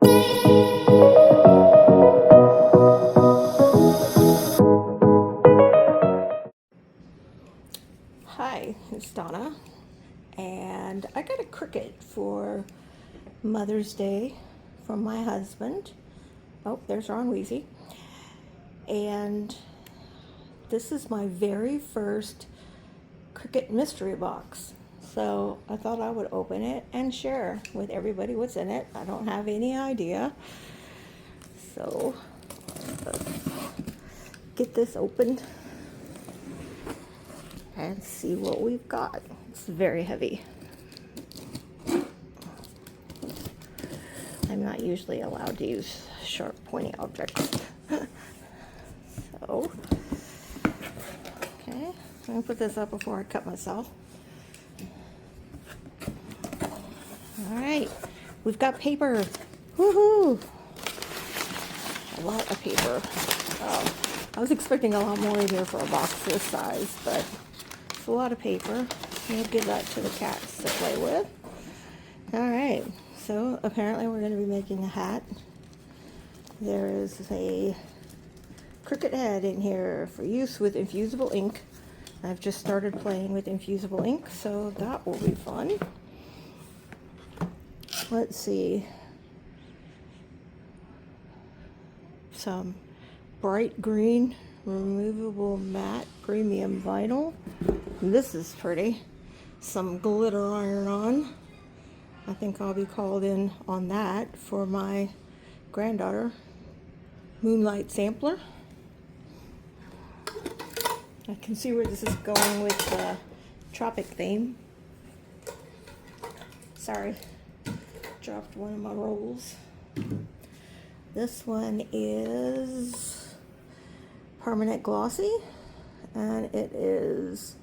Hi, it's Donna, and I got a Cricut for Mother's Day from my husband. Oh, there's Ron Weezy. And this is my very first Cricut mystery box. So I thought I would open it and share with everybody what's in it. I don't have any idea. So let's get this opened and see what we've got. It's very heavy. I'm not usually allowed to use sharp, pointy objects. So, okay, I'm gonna put this up before I cut myself. All right, we've got paper. Woohoo! A lot of paper. I was expecting a lot more in here for a box this size, but it's a lot of paper. We'll give that to the cats to play with. All right, so apparently we're going to be making a hat. There is a Cricut head in here for use with infusible ink. I've just started playing with infusible ink, so that will be fun. Let's see. Some bright green removable matte premium vinyl. This is pretty. Some glitter iron-on. I think I'll be called in on that for my granddaughter. Moonlight sampler. I can see where this is going with the tropic theme. Sorry, dropped one of my rolls. This one is permanent glossy, and it is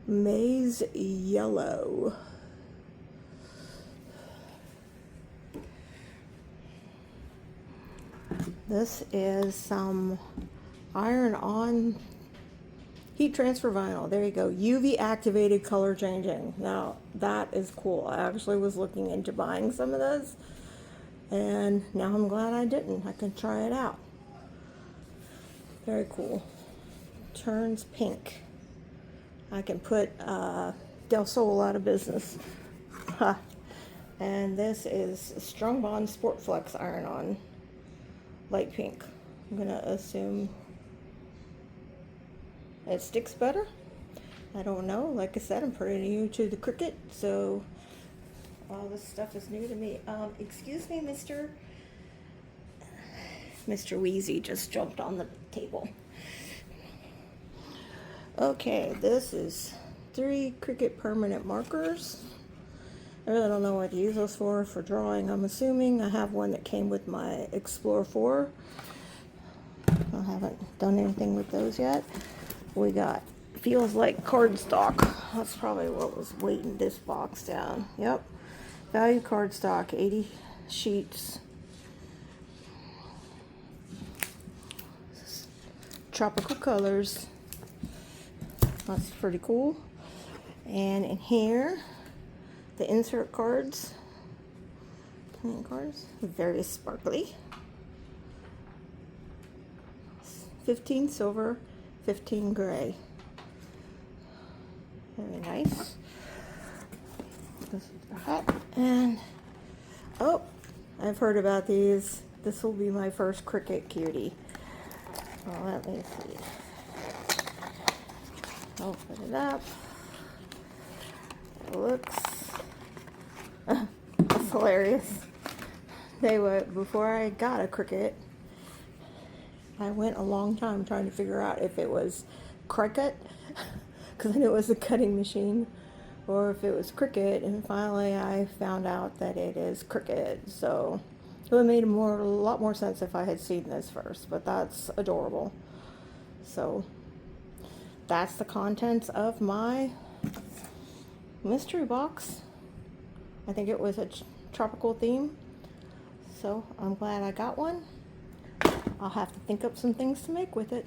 maize yellow. This is some iron-on heat transfer vinyl. There you go. UV activated color changing. Now that is cool. I actually was looking into buying some of those, and now I'm glad I didn't. I can try it out. Very cool. Turns pink. I can put Del Sol out of business. Huh. And this is Strong Bond Sport Flex iron-on light pink. I'm gonna assume it sticks better. I don't know. Like I said, I'm pretty new to the Cricut, so all this stuff is new to me. Excuse me, Mr. Weezy just jumped on the table. Okay, this is 3 Cricut permanent markers. I really don't know what to use those for drawing. I'm assuming I have one that came with my Explore 4. I haven't done anything with those yet. We got, feels like cardstock. That's probably what was weighting this box down. Yep. Value cardstock, 80 sheets. Tropical colors. That's pretty cool. And in here, the insert cards. Playing cards. Very sparkly. 15 silver, 15 gray. Very nice. This is the hat. And, oh, I've heard about these. This will be my first Cricut cutie. Well, let me see. Open it up. It looks, it's hilarious. Before I got a Cricut, I went a long time trying to figure out if it was Cricut, because I knew it was a cutting machine, or if it was Cricut, and finally I found out that it is Cricut. So it would have made a lot more sense if I had seen this first, but that's adorable. So that's the contents of my mystery box. I think it was a tropical theme, so I'm glad I got one. I'll have to think up some things to make with it.